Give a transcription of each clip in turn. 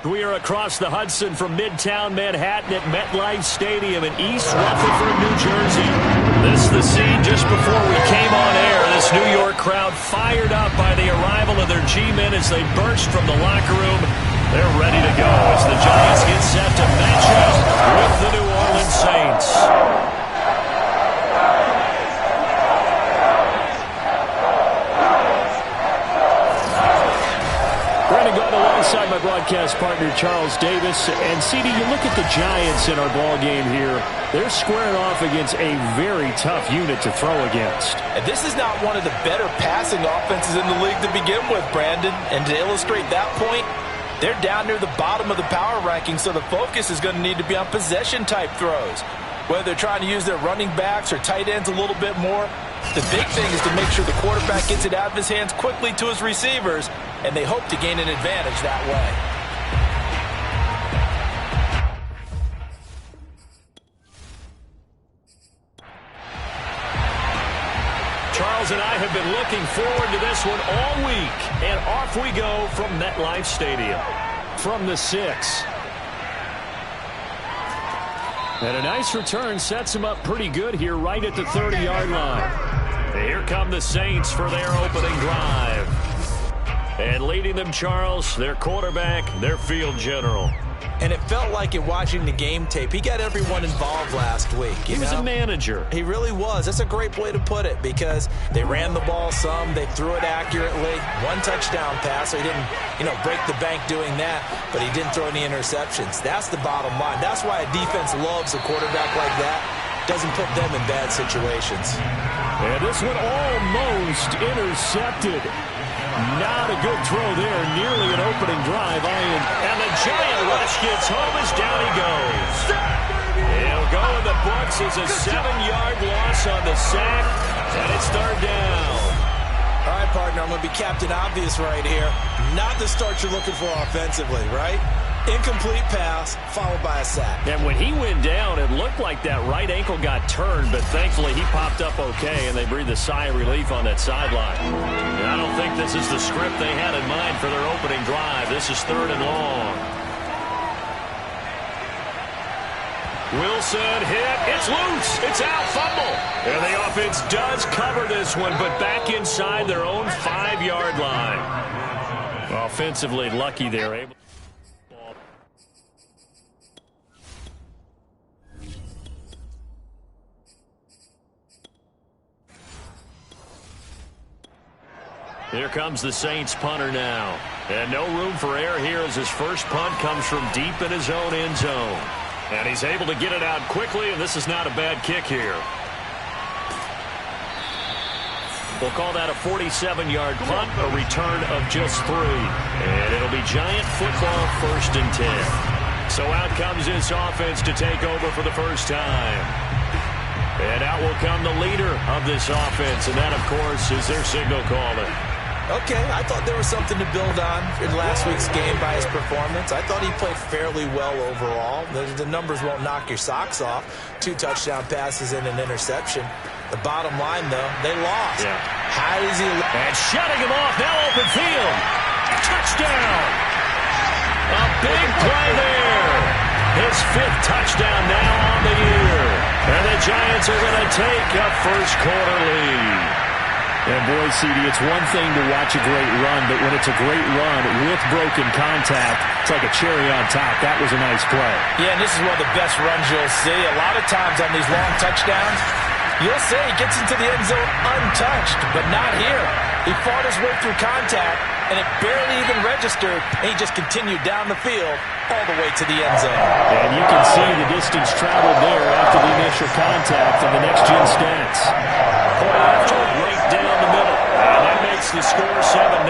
We are across the Hudson from Midtown Manhattan at MetLife Stadium in East Rutherford, New Jersey. This is the scene just before we came on air. This New York crowd fired up by the arrival of their G-men as they burst from the locker room. They're ready to go as the Giants get set to match up with the New Orleans Saints. Alongside my broadcast partner, Charles Davis. And, CD, you look at the Giants in our ball game here. They're squaring off against a very tough unit to throw against. And this is not one of the better passing offenses in the league to begin with, Brandon. And to illustrate that point, they're down near the bottom of the power ranking, so the focus is going to need to be on possession-type throws. Whether they're trying to use their running backs or tight ends a little bit more, the big thing is to make sure the quarterback gets it out of his hands quickly to his receivers, and they hope to gain an advantage that way. Charles and I have been looking forward to this one all week, and off we go from MetLife Stadium. From the 6. And a nice return sets him up pretty good here right at the 30-yard line. And here come the Saints for their opening drive. And leading them, Charles, their quarterback, their field general. And it felt like it watching the game tape. He got everyone involved last week. He was a manager. He really was. That's a great way to put it because they ran the ball some. They threw it accurately. One touchdown pass, so he didn't, break the bank doing that, but he didn't throw any interceptions. That's the bottom line. That's why a defense loves a quarterback like that. Doesn't put them in bad situations. And this one almost intercepted. Not a good throw there. Nearly an opening drive. And the Giant rush gets home as down he goes. He'll go in the books as a 7-yard loss on the sack. And it's third down. All right, partner, I'm going to be Captain Obvious right here. Not the start you're looking for offensively, right? Incomplete pass, followed by a sack. And when he went down, it looked like that right ankle got turned, but thankfully he popped up okay, and they breathed a sigh of relief on that sideline. And I don't think this is the script they had in mind for their opening drive. This is third and long. Wilson hit. It's loose. It's out. Fumble. And the offense does cover this one, but back inside their own 5-yard line. Offensively lucky they're able. Here comes the Saints punter now. And no room for error here as his first punt comes from deep in his own end zone. And he's able to get it out quickly, and this is not a bad kick here. We'll call that a 47-yard punt, a return of just 3. And it'll be Giant football, 1st and 10. So out comes this offense to take over for the first time. And out will come the leader of this offense, and that, of course, is their signal caller. Okay, I thought there was something to build on in last week's game by his performance. I thought he played fairly well overall. The numbers won't knock your socks off. 2 touchdown passes and an interception. The bottom line, though, they lost. Yeah. How does he... And shutting him off, now open field. Touchdown! A big play there. His 5th touchdown now on the year. And the Giants are going to take a first-quarter lead. And, boy, CD, it's one thing to watch a great run, but when it's a great run with broken contact, it's like a cherry on top. That was a nice play. Yeah, and this is one of the best runs you'll see. A lot of times on these long touchdowns, you'll say he gets into the end zone untouched, but not here. He fought his way through contact, and it barely even registered, and he just continued down the field all the way to the end zone. And you can see the distance traveled there after the initial contact on the next-gen stats. Point after right down the middle, and that makes the score 7-0.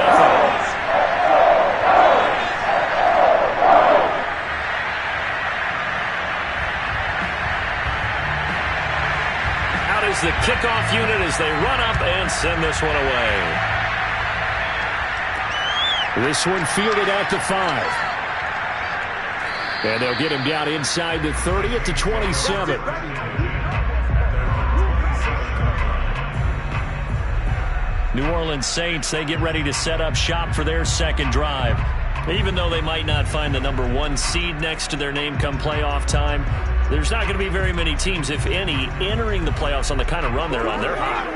Out is the kickoff unit as they run up and send this one away. This one fielded out to 5. And they'll get him down inside the 30 at the 27. New Orleans Saints, they get ready to set up shop for their second drive. Even though they might not find the #1 seed next to their name come playoff time, there's not going to be very many teams, if any, entering the playoffs on the kind of run they're on. They're hot.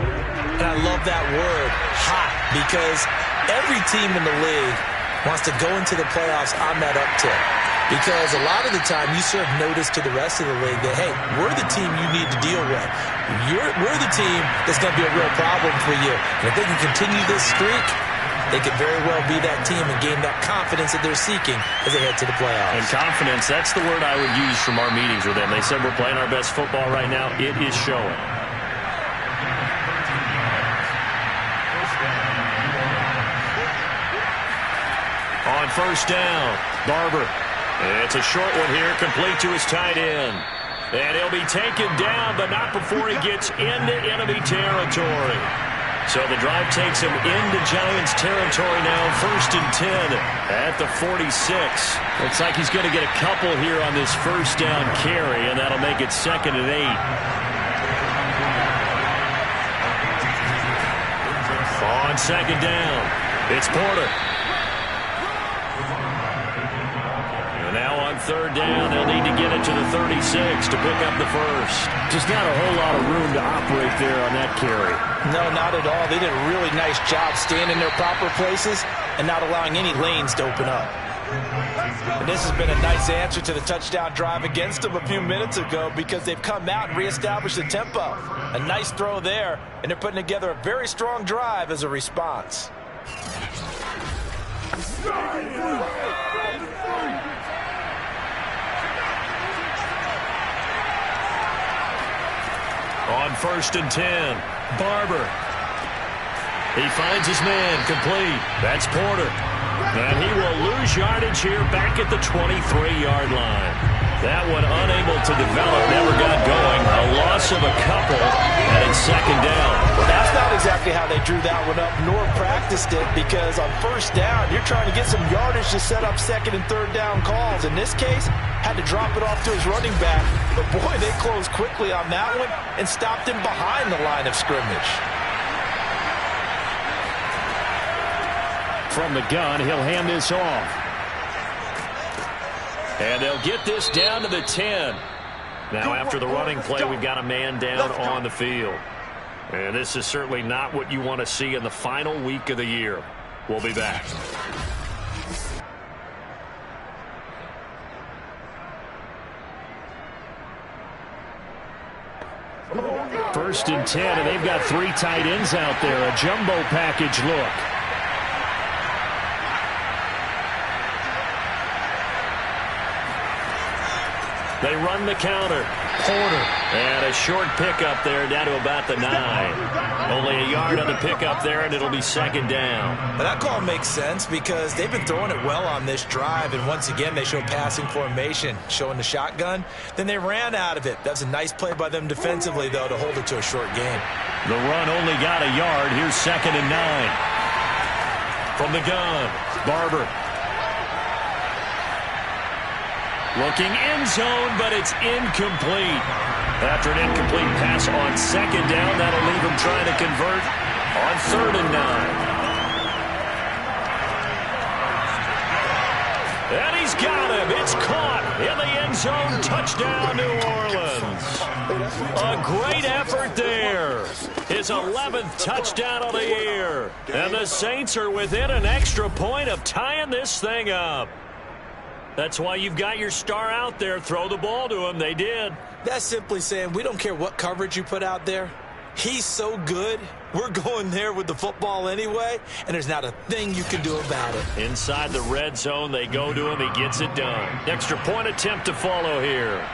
And I love that word, hot, because every team in the league wants to go into the playoffs on that uptick. Because a lot of the time you serve notice to the rest of the league that, hey, we're the team you need to deal with. We're the team that's going to be a real problem for you. And if they can continue this streak, they could very well be that team and gain that confidence that they're seeking as they head to the playoffs. And confidence, that's the word I would use from our meetings with them. They said we're playing our best football right now. It is showing. On first down, Barber. It's a short one here, complete to his tight end. And he'll be taken down, but not before he gets into enemy territory. So the drive takes him into Giants territory now, 1st and 10 at the 46. Looks like he's going to get a couple here on this first down carry, and that'll make it 2nd and 8. On 2nd down, it's Porter. And now on 3rd down, they'll need to get it to the 36 to pick up the first. Just not a whole lot of room to operate there on that carry. No, not at all. They did a really nice job staying in their proper places and not allowing any lanes to open up. And this has been a nice answer to the touchdown drive against them a few minutes ago because they've come out and reestablished the tempo. A nice throw there, and they're putting together a very strong drive as a response. On 1st and 10, Barber. He finds his man, complete. That's Porter. And he will lose yardage here back at the 23-yard line. That one unable to develop, never got going. A loss of a couple, and it's 2nd down. Well, that's not exactly how they drew that one up, nor practiced it, because on 1st down, you're trying to get some yardage to set up 2nd and 3rd down calls. In this case, had to drop it off to his running back. But, boy, they closed quickly on that one and stopped him behind the line of scrimmage. From the gun, he'll hand this off. And they'll get this down to the 10. Now, after the running play, we've got a man down on the field. And this is certainly not what you want to see in the final week of the year. We'll be back. First and 10, and they've got 3 tight ends out there. A jumbo package look. They run the counter. Porter. And a short pickup there down to about the 9. Only a yard on the pickup there, and it'll be 2nd down. But that call makes sense because they've been throwing it well on this drive, and once again they show passing formation, showing the shotgun. Then they ran out of it. That's a nice play by them defensively, though, to hold it to a short game. The run only got a yard. Here's 2nd and 9. From the gun, Barber. Looking end zone, but it's incomplete. After an incomplete pass on 2nd down, that'll leave him trying to convert on 3rd and 9. And he's got him. It's caught in the end zone. Touchdown, New Orleans. A great effort there. His 11th touchdown of the year. And the Saints are within an extra point of tying this thing up. That's why you've got your star out there. Throw the ball to him. They did. That's simply saying we don't care what coverage you put out there. He's so good. We're going there with the football anyway, and there's not a thing you can do about it. Inside the red zone, they go to him. He gets it done. Extra point attempt to follow here.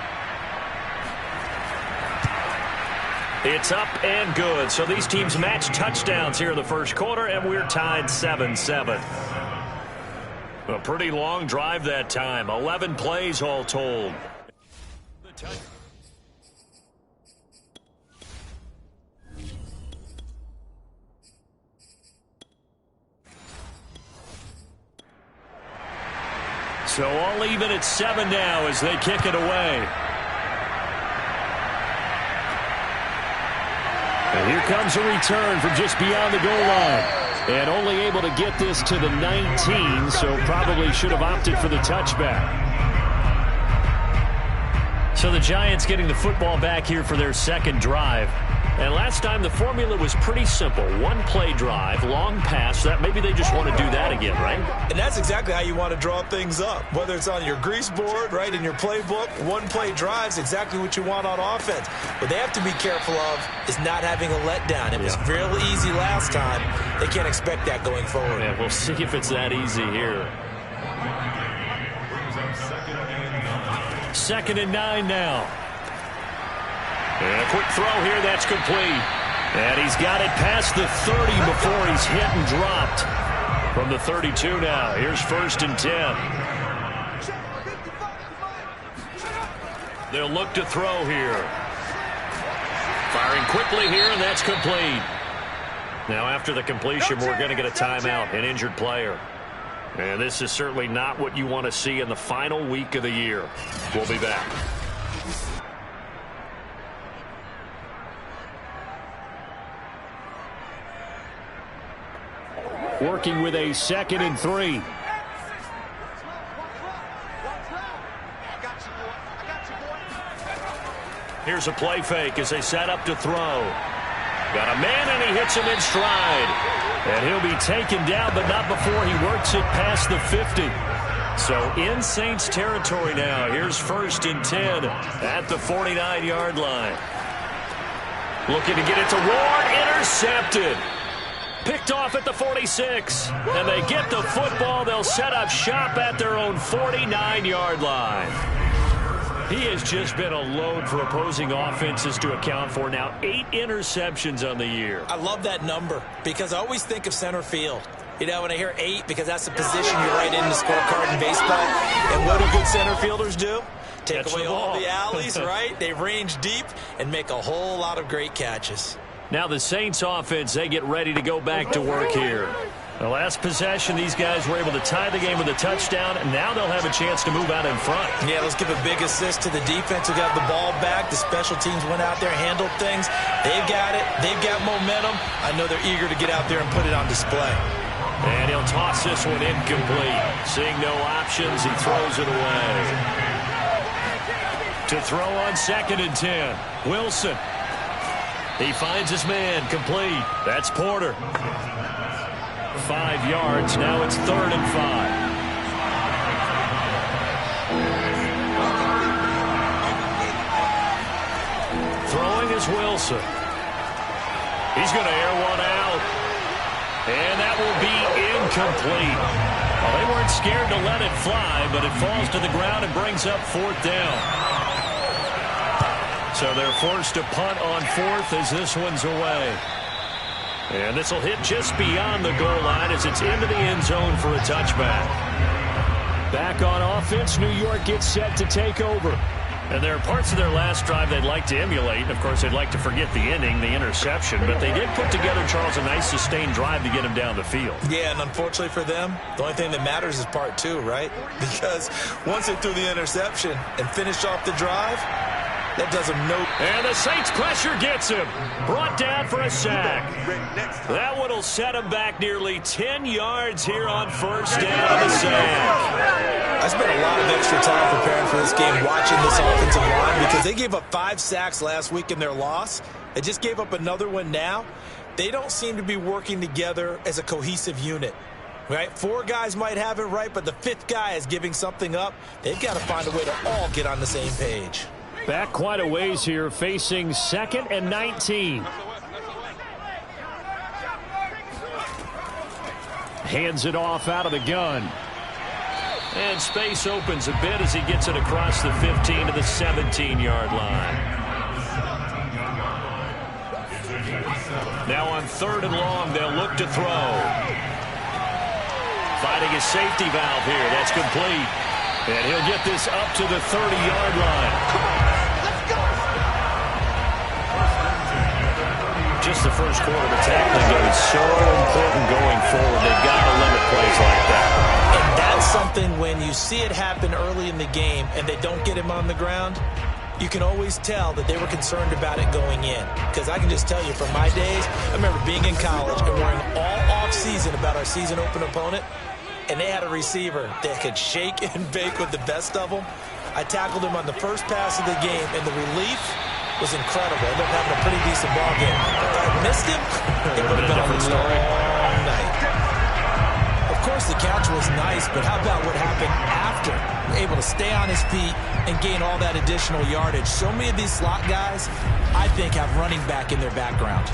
It's up and good. So these teams match touchdowns here in the first quarter, and we're tied 7-7. A pretty long drive that time. 11 plays all told. So all even at 7 now as they kick it away. And here comes a return from just beyond the goal line. And only able to get this to the 19, so probably should have opted for the touchback. So the Giants getting the football back here for their second drive. And last time the formula was pretty simple. One-play drive, long pass. That maybe they just want to do that again, right? And that's exactly how you want to draw things up. Whether it's on your grease board, right, in your playbook, one-play drives exactly what you want on offense. What they have to be careful of is not having a letdown. It was real easy last time. They can't expect that going forward. Yeah, we'll see if it's that easy here. 2nd and 9 now. And a quick throw here, that's complete. And he's got it past the 30 before he's hit and dropped. From the 32 now, here's 1st and 10. They'll look to throw here. Firing quickly here, and that's complete. Now after the completion, we're going to get a timeout, an injured player. And this is certainly not what you want to see in the final week of the year. We'll be back. Working with a 2nd and 3. Here's a play fake as they set up to throw. Got a man, and he hits him in stride. And he'll be taken down, but not before he works it past the 50. So in Saints territory now. Here's 1st and 10 at the 49-yard line. Looking to get it to Ward. Intercepted. Picked off at the 46. And they get the football. They'll set up shop at their own 49-yard line. He has just been a load for opposing offenses to account for. Now 8 interceptions on the year. I love that number because I always think of center field. You know, when I hear 8, because that's the position you write in the scorecard in baseball. And what do good center fielders do? Take away all the alleys, right? They range deep and make a whole lot of great catches. Now the Saints offense, they get ready to go back to work here. The last possession, these guys were able to tie the game with a touchdown, and now they'll have a chance to move out in front. Yeah, let's give a big assist to the defense who got the ball back. The special teams went out there, handled things. They've got it. They've got momentum. I know they're eager to get out there and put it on display. And he'll toss this one incomplete. Seeing no options, he throws it away. To throw on 2nd and 10, Wilson. He finds his man, complete. That's Porter. 5 yards. Now it's 3rd and 5. Throwing is Wilson. He's going to air one out. And that will be incomplete. Well, they weren't scared to let it fly, but it falls to the ground and brings up 4th down. So they're forced to punt on 4th as this one's away. And this will hit just beyond the goal line as it's into the end zone for a touchback. Back on offense, New York gets set to take over. And there are parts of their last drive they'd like to emulate. Of course, they'd like to forget the inning, the interception. But they did put together, Charles, a nice sustained drive to get him down the field. Yeah, and unfortunately for them, the only thing that matters is part 2, right? Because once they threw the interception and finished off the drive, that does him no. And the Saints pressure gets him. Brought down for a sack. That one will set him back nearly 10 yards here on 1st down. The sack. I spent a lot of extra time preparing for this game, watching this offensive line, because they gave up 5 sacks last week in their loss. They just gave up another one now. They don't seem to be working together as a cohesive unit. Right? 4 guys might have it right, but the 5th guy is giving something up. They've got to find a way to all get on the same page. Back quite a ways here, facing 2nd and 19. Hands it off out of the gun. And space opens a bit as he gets it across the 15 to the 17-yard line. Now on 3rd and long, they'll look to throw. Finding his safety valve here. That's complete. And he'll get this up to the 30-yard line. Just the first quarter of the tackling game is so important going forward. They've got to limit plays like that. And that's something when you see it happen early in the game and they don't get him on the ground, You can always tell that they were concerned about it going in. Because I can just tell you from my days, I remember being in college and worrying all off-season about our season open opponent, and they had a receiver that could shake and bake with the best of them. I tackled him on the first pass of the game, and the relief was incredible. I ended up having a pretty decent ball game. If I had missed him, it would have been a long night. Of course, the catch was nice, but how about what happened after? Able to stay on his feet and gain all that additional yardage. So many of these slot guys, I think, have running back in their background.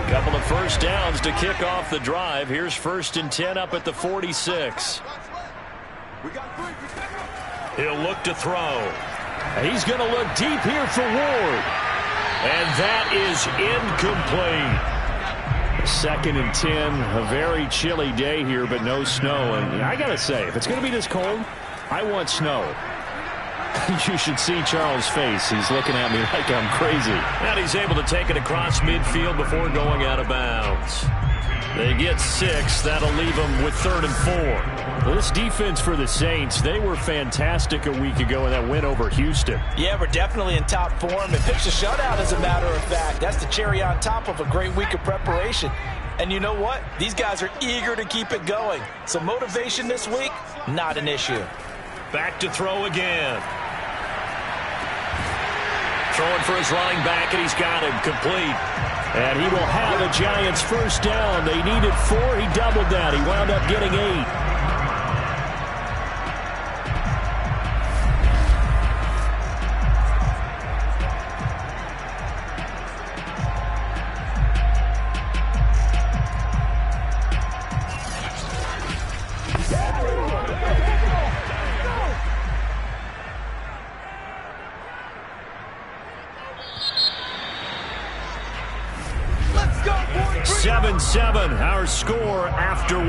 Couple of first downs to kick off the drive. Here's 1st and 10 up at the 46. He'll look to throw. He's going to look deep here for Ward. And that is incomplete. 2nd and 10, a very chilly day here, but no snow. And I got to say, if it's going to be this cold, I want snow. You should see Charles' face. He's looking at me like I'm crazy. And he's able to take it across midfield before going out of bounds. They get 6. That'll leave them with 3rd and 4. Well, this defense for the Saints, they were fantastic a week ago in that win over Houston. Yeah, we're definitely in top form. And pitched a shutout, as a matter of fact. That's the cherry on top of a great week of preparation. And you know what? These guys are eager to keep it going. So motivation this week, not an issue. Back to throw again. Throwing for his running back, and he's got him complete. And he will have the Giants' first down. They needed 4. He doubled that. He wound up getting 8. Let's go, boys. 7-7, our score after 1.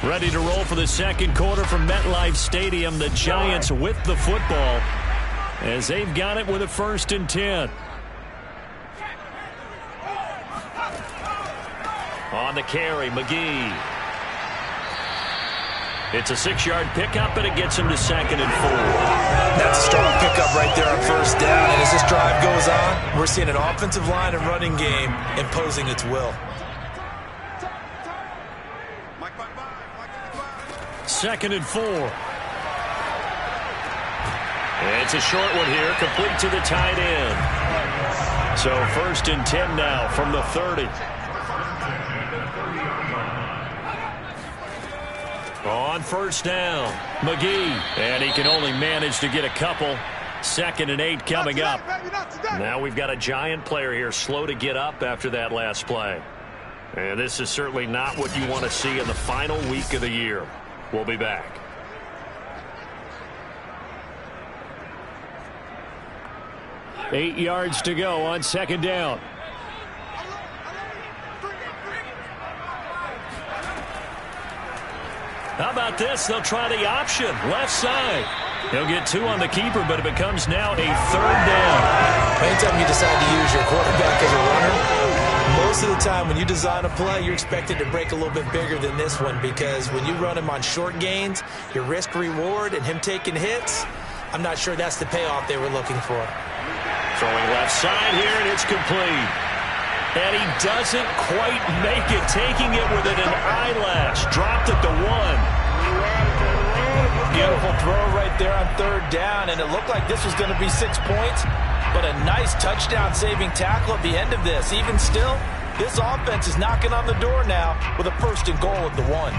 Ready to roll for the second quarter from MetLife Stadium. The Giants with the football as they've got it with a 1st and 10. On the carry, McGee. It's a 6-yard pickup, and it gets him to 2nd and 4. That's a strong pickup right there on first down. And as this drive goes on, we're seeing an offensive line and running game imposing its will. 2nd and 4. It's a short one here, complete to the tight end. So 1st and 10 now from the 30. On first down, McGee. And he can only manage to get a couple. 2nd and 8 coming up. Now we've got a Giant player here slow to get up after that last play. And this is certainly not what you want to see in the final week of the year. We'll be back. Eight yards to go on 2nd down. How about this? They'll try the option. Left side. He'll get 2 on the keeper, but it becomes now a 3rd down. Anytime you decide to use your quarterback as a runner, most of the time when you design a play, you're expected to break a little bit bigger than this one, because when you run him on short gains, your risk-reward and him taking hits, I'm not sure that's the payoff they were looking for. Throwing left side here, and it's complete. And he doesn't quite make it, taking it within an eyelash. Dropped at the 1. Beautiful throw right there on 3rd down, and it looked like this was going to be 6 points, but a nice touchdown-saving tackle at the end of this. Even still, this offense is knocking on the door now with a 1st and goal at the 1.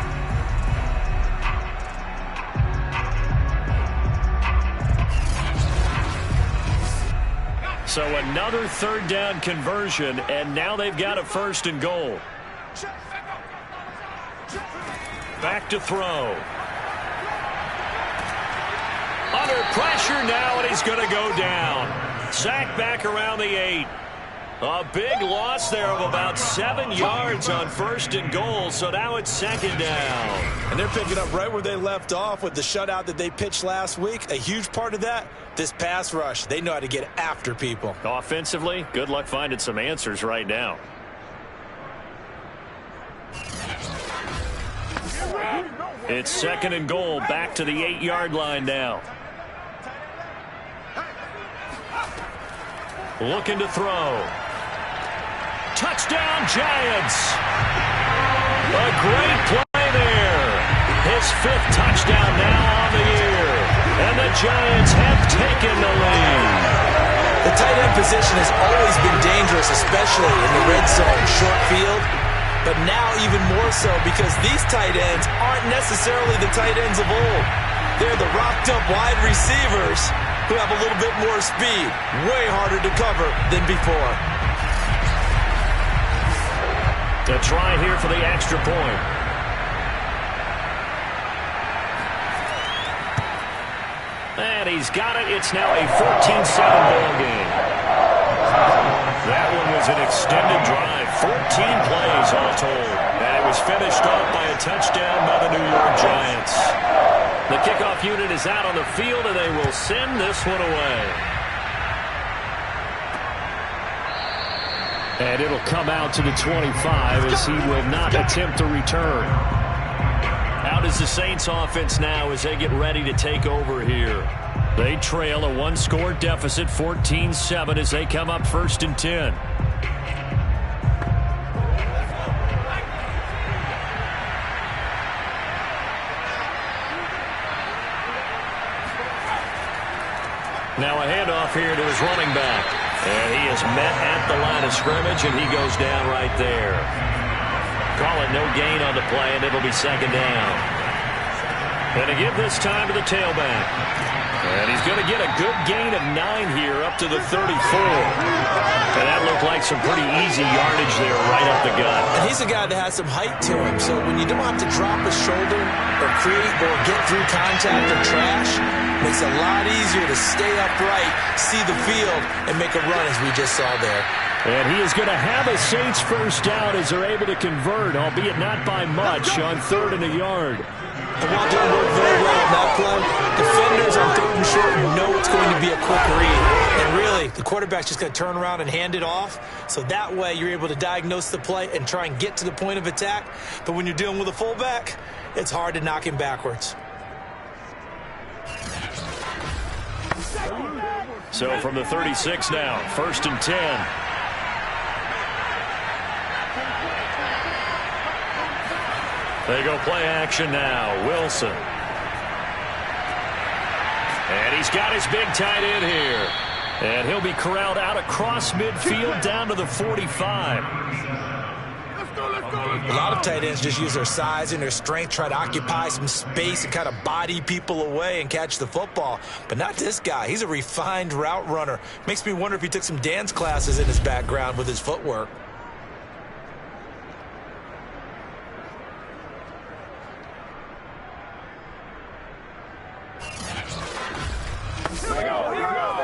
So another 3rd down conversion, and now they've got a 1st and goal. Back to throw. Under pressure now, and he's going to go down. Sacked back around the 8. A big loss there of about 7 yards on 1st and goal, so now it's 2nd down. And they're picking up right where they left off with the shutout that they pitched last week. A huge part of that, this pass rush. They know how to get after people. Offensively, good luck finding some answers right now. It's 2nd and goal, back to the 8-yard line now. Looking to throw. Touchdown, Giants! A great play there. His 5th touchdown now on the year. And the Giants have taken the lead. The tight end position has always been dangerous, especially in the red zone, short field. But now even more so because these tight ends aren't necessarily the tight ends of old. They're the rocked-up wide receivers who have a little bit more speed. Way harder to cover than before. A try here for the extra point. And he's got it. It's now a 14-7 ball game. That one was an extended drive. 14 plays all told. And it was finished off by a touchdown by the New York Giants. The kickoff unit is out on the field, and they will send this one away. And it'll come out to the 25 as he will not attempt to return. Out is the Saints offense now as they get ready to take over here. They trail a 1-score deficit, 14-7, as they come up 1st and 10. Now a handoff here to his running back. And he is met at the line of scrimmage, and he goes down right there. Call it no gain on the play, and it'll be 2nd down. And to give this time to the tailback. And he's going to get a good gain of 9 here up to the 34. And that looked like some pretty easy yardage there right up the gut. And he's a guy that has some height to him, so when you don't have to drop a shoulder or create or get through contact or trash, it makes it a lot easier to stay upright, see the field, and make a run as we just saw there. And he is going to have a Saints first down as they're able to convert, albeit not by much, on 3rd and a yard. And while doing work very well on that play, defenders on 3rd and short know it's going to be a quick read. And really, the quarterback's just going to turn around and hand it off. So that way, you're able to diagnose the play and try and get to the point of attack. But when you're dealing with a fullback, it's hard to knock him backwards. So from the 36 now, 1st and 10. They go play action now. Wilson. And he's got his big tight end here. And he'll be corralled out across midfield down to the 45. A lot of tight ends just use their size and their strength, try to occupy some space and kind of body people away and catch the football. But not this guy. He's a refined route runner. Makes me wonder if he took some dance classes in his background with his footwork.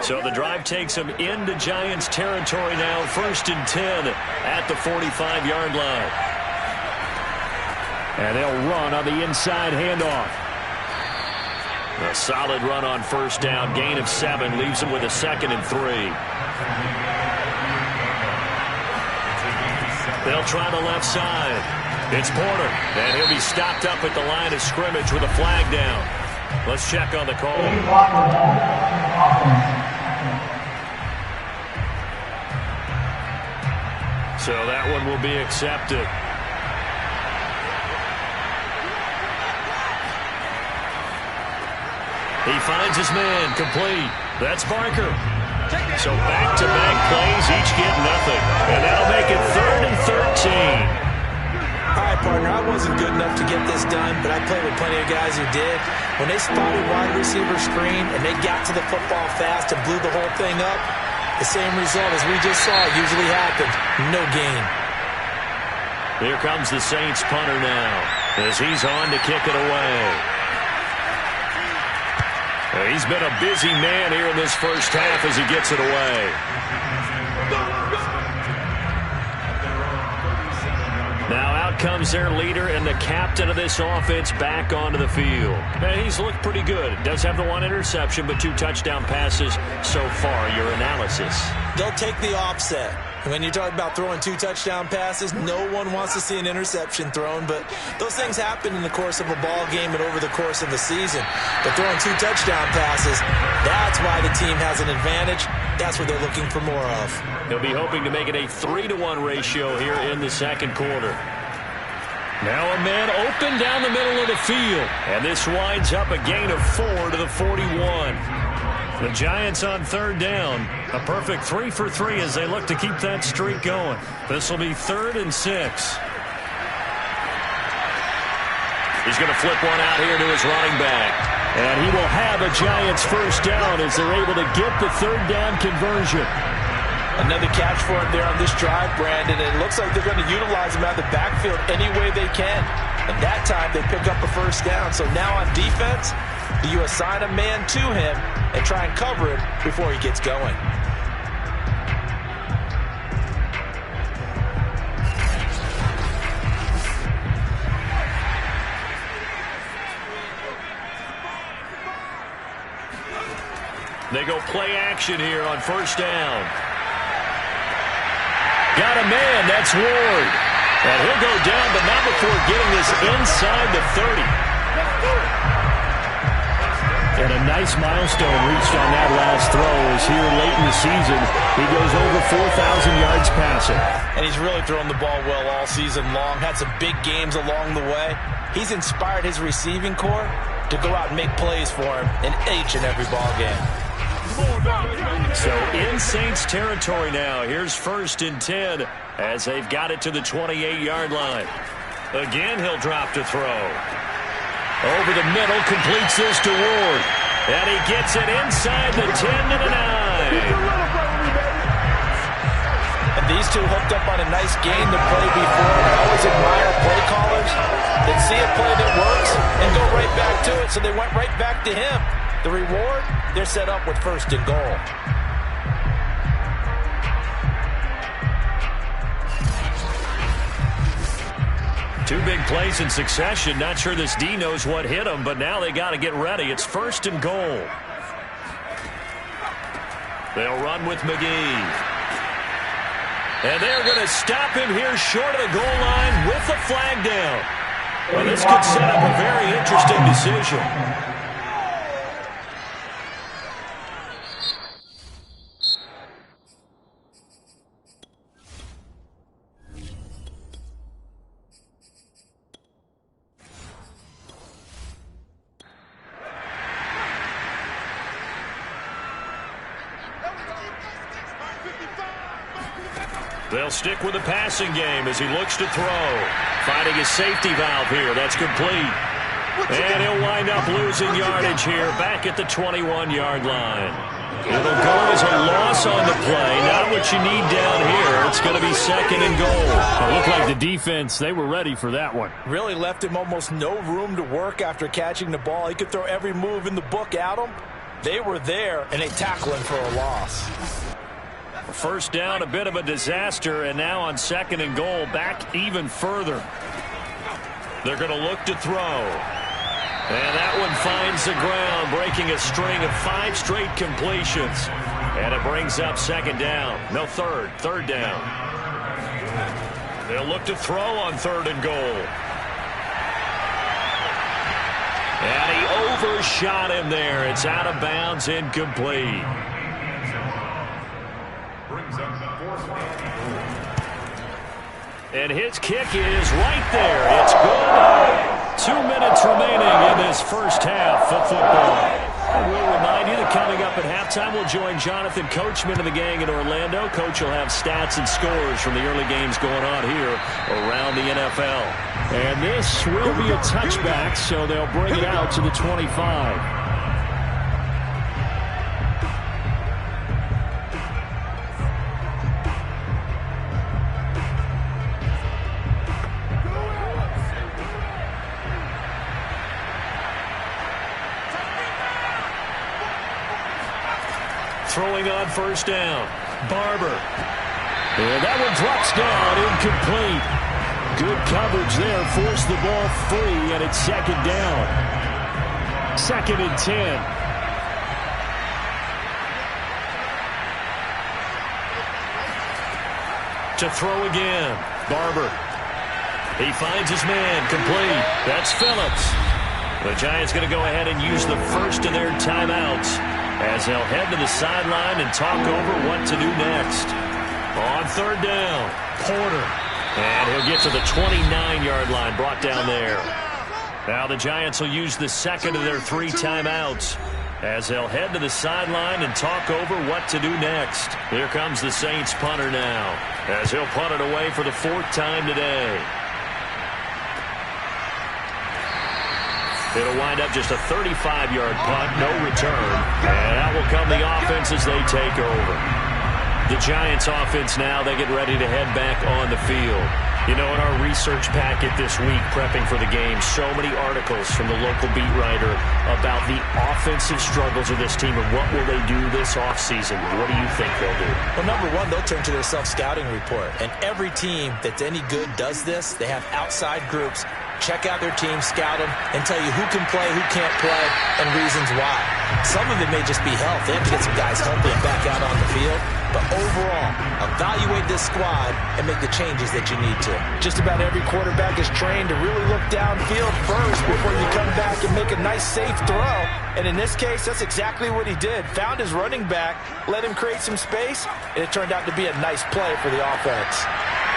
So the drive takes him into Giants territory now, 1st and 10 at the 45-yard line. And they'll run on the inside handoff. A solid run on 1st down, gain of 7, leaves him with a 2nd and 3. They'll try the left side. It's Porter, and he'll be stopped up at the line of scrimmage with a flag down. Let's check on the call. So that one will be accepted. He finds his man, complete. That's Barker. So back-to-back plays, each get nothing. And that'll make it 3rd and 13. All right, partner, I wasn't good enough to get this done, but I played with plenty of guys who did. When they spotted wide receiver screen and they got to the football fast and blew the whole thing up, the same result as we just saw usually happened. No gain. Here comes the Saints punter now as he's on to kick it away. He's been a busy man here in this first half as he gets it away. Now out comes their leader and the captain of this offense back onto the field. And he's looked pretty good. Does have the one interception, but 2 touchdown passes so far. Your analysis? They'll take the offset. When you talk about throwing 2 touchdown passes, no one wants to see an interception thrown, but those things happen in the course of a ball game and over the course of the season. But throwing 2 touchdown passes, that's why the team has an advantage. That's what they're looking for more of. They'll be hoping to make it a 3-to-1 ratio here in the second quarter. Now a man open down the middle of the field, and this winds up a gain of 4 to the 41. The Giants on 3rd down. A perfect 3 for 3 as they look to keep that streak going. This will be 3rd and 6. He's going to flip one out here to his running back. And he will have a Giants first down as they're able to get the 3rd down conversion. Another catch for him there on this drive, Brandon. And it looks like they're going to utilize him out of the backfield any way they can. And that time they pick up a first down. So now on defense, do you assign a man to him and try and cover it before he gets going? They go play action here on first down. Got a man, that's Ward. And he'll go down, but not before getting this inside the 30. And a nice milestone reached on that last throw as here late in the season, he goes over 4,000 yards passing. And he's really thrown the ball well all season long, had some big games along the way. He's inspired his receiving corps to go out and make plays for him in each and every ball game. So in Saints territory now. Here's 1st and 10 as they've got it to the 28-yard line. Again, he'll drop to throw. Over the middle, completes this to Ward. And he gets it inside the 10 to the 9. And these two hooked up on a nice gain to play before. I always admire play callers that see a play that works and go right back to it. So they went right back to him. The reward, they're set up with 1st and goal. Two big plays in succession. Not sure this D knows what hit him, but now they got to get ready. It's 1st and goal. They'll run with McGee. And they're going to stop him here short of the goal line with the flag down. Well, this could set up a very interesting decision. They'll stick with the passing game as he looks to throw. Finding his safety valve here. That's complete. And he'll wind up losing yardage here back at the 21-yard line. It'll go as a loss on the play. Not what you need down here. It's going to be 2nd and goal. It looked like the defense, they were ready for that one. Really left him almost no room to work after catching the ball. He could throw every move in the book at him. They were there, and they tackle him for a loss. First down, a bit of a disaster, and now on 2nd and goal, back even further. They're going to look to throw. And that one finds the ground, breaking a string of 5 straight completions. And it brings up 2nd down. No, third down. They'll look to throw on 3rd and goal. And he overshot him there. It's out of bounds, incomplete. And his kick is right there. It's good. 2 minutes remaining in this first half of football. And we'll remind you that coming up at halftime, we'll join Jonathan Coachman and the gang in Orlando. Coach will have stats and scores from the early games going on here around the NFL. And this will be a touchback, so they'll bring it out to the 25. Throwing on first down. Barber. And that one drops down, incomplete. Good coverage there. Forced the ball free, and it's second down. 2nd and 10. To throw again. Barber. He finds his man. Complete. That's Phillips. The Giants going to go ahead and use the first of their timeouts as they'll head to the sideline and talk over what to do next. On 3rd down, Porter. And he'll get to the 29-yard line, brought down there. Now the Giants will use the second of their 3 timeouts as they'll head to the sideline and talk over what to do next. Here comes the Saints punter now as he'll punt it away for the 4th time today. It'll wind up just a 35-yard punt, no return. And out will come the offense as they take over. The Giants offense now, they get ready to head back on the field. You know, in our research packet this week, prepping for the game, so many articles from the local beat writer about the offensive struggles of this team and what will they do this offseason. What do you think they'll do? Well, number one, they'll turn to their self-scouting report. And every team that's any good does this. They have outside groups. Check out their team, scout them, and tell you who can play, who can't play, and reasons why. Some of it may just be health. They have to get some guys healthy and back out on the field. But overall, evaluate this squad and make the changes that you need to. Just about every quarterback is trained to really look downfield first before you come back and make a nice, safe throw. And in this case, that's exactly what he did. Found his running back, let him create some space, and it turned out to be a nice play for the offense.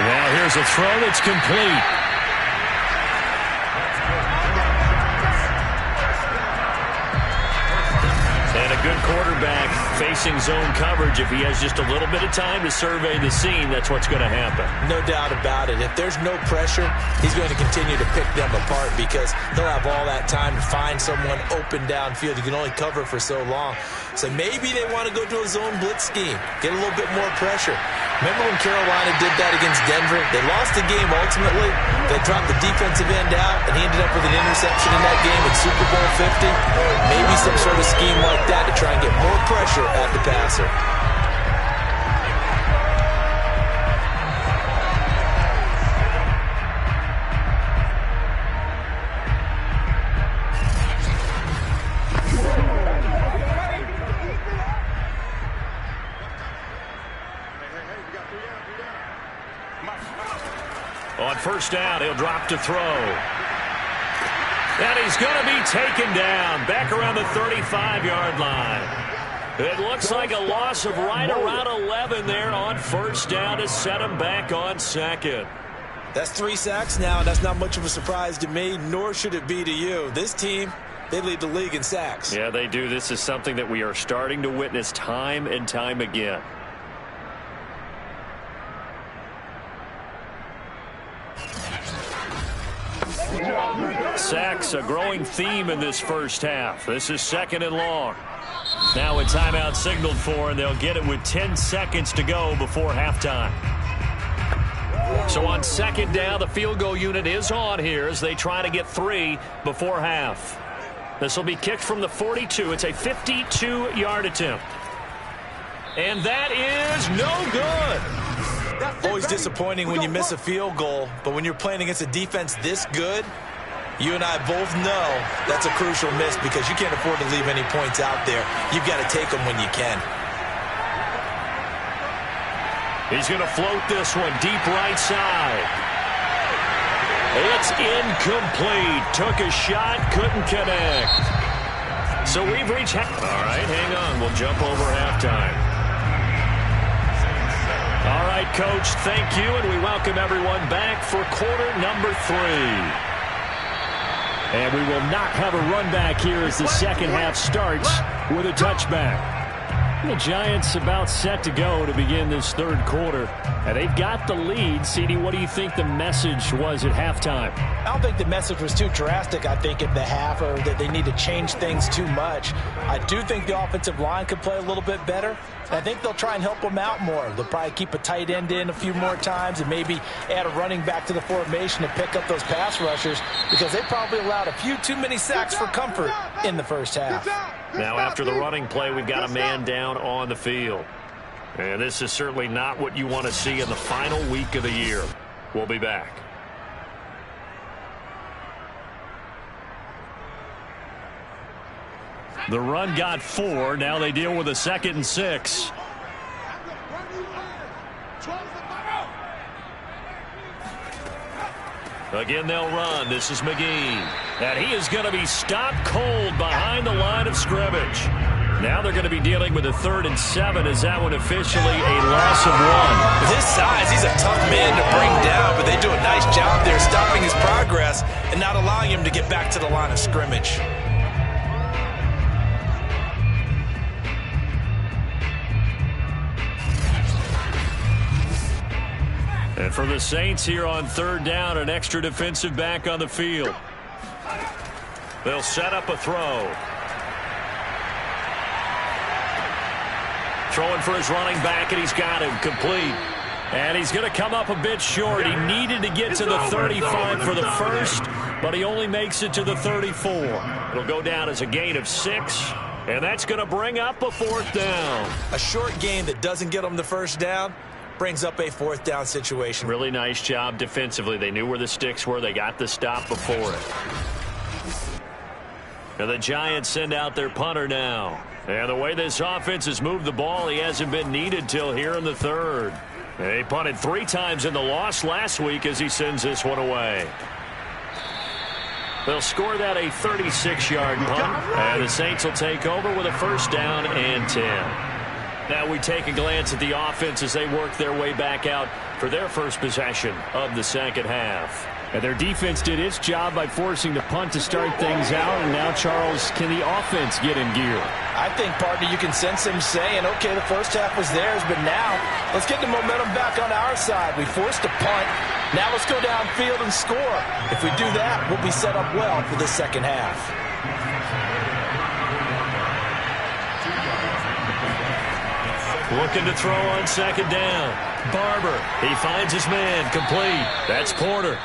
Well, here's a throw that's complete. And a good quarterback facing zone coverage. If he has just a little bit of time to survey the scene, that's what's going to happen. No doubt about it. If there's no pressure, he's going to continue to pick them apart because he'll have all that time to find someone open downfield. You can only cover for so long. So maybe they want to go to a zone blitz scheme, get a little bit more pressure. Remember when Carolina did that against Denver? They lost the game ultimately. They dropped the defensive end out, and he ended up with an interception in that game in Super Bowl 50. Maybe some sort of scheme like that to try and get more pressure at the passer. On 1st down, he'll drop to throw. And he's going to be taken down back around the 35-yard line. It looks like a loss of right around 11 there on 1st down to set him back on 2nd. That's 3 sacks now, and that's not much of a surprise to me, nor should it be to you. This team, they lead the league in sacks. Yeah, they do. This is something that we are starting to witness time and time again. Sacks, a growing theme in this first half. This is 2nd and long. Now a timeout signaled for, and they'll get it with 10 seconds to go before halftime. So on 2nd down, the field goal unit is on here as they try to get 3 before half. This will be kicked from the 42. It's a 52-yard attempt. And that is no good. Always disappointing when you miss a field goal, but when you're playing against a defense this good, you and I both know that's a crucial miss because you can't afford to leave any points out there. You've got to take them when you can. He's going to float this one deep right side. It's incomplete. Took a shot, couldn't connect. So we've reached all right, hang on. We'll jump over halftime. All right, Coach, thank you, and we welcome everyone back for quarter number 3. And we will not have a run back here as the second half starts with a touchback. The Giants about set to go to begin this 3rd quarter. And they've got the lead. CD, what do you think the message was at halftime? I don't think the message was too drastic, I think, at the half, or that they need to change things too much. I do think the offensive line could play a little bit better. I think they'll try and help them out more. They'll probably keep a tight end in a few more times and maybe add a running back to the formation to pick up those pass rushers because they probably allowed a few too many sacks for comfort in the first half. Now after the running play, we've got a man down on the field. And this is certainly not what you want to see in the final week of the year. We'll be back. The run got 4. Now they deal with a 2nd and 6. Again, they'll run. This is McGee. And he is going to be stopped cold behind the line of scrimmage. Now they're going to be dealing with a 3rd and 7. Is that one officially a loss of 1? With his size, he's a tough man to bring down, but they do a nice job there stopping his progress and not allowing him to get back to the line of scrimmage. And for the Saints here on 3rd down, an extra defensive back on the field. They'll set up a throw. Throwing for his running back, and he's got him complete. And he's going to come up a bit short. He needed to get to the 35 for the first, but he only makes it to the 34. It'll go down as a gain of 6, and that's going to bring up a 4th down. A short gain that doesn't get him the first down brings up a 4th down situation. Really nice job defensively. They knew where the sticks were. They got the stop before it. And the Giants send out their punter now. And the way this offense has moved the ball, he hasn't been needed till here in the 3rd. They punted 3 times in the loss last week as he sends this one away. They'll score that a 36-yard punt, and the Saints will take over with a 1st down and 10. Now we take a glance at the offense as they work their way back out for their first possession of the 2nd half. And their defense did its job by forcing the punt to start things out. And now, Charles, can the offense get in gear? I think, partner, you can sense him saying, okay, the first half was theirs, but now let's get the momentum back on our side. We forced a punt. Now let's go downfield and score. If we do that, we'll be set up well for the 2nd half. Looking to throw on 2nd down. Barber, he finds his man, complete. That's Porter.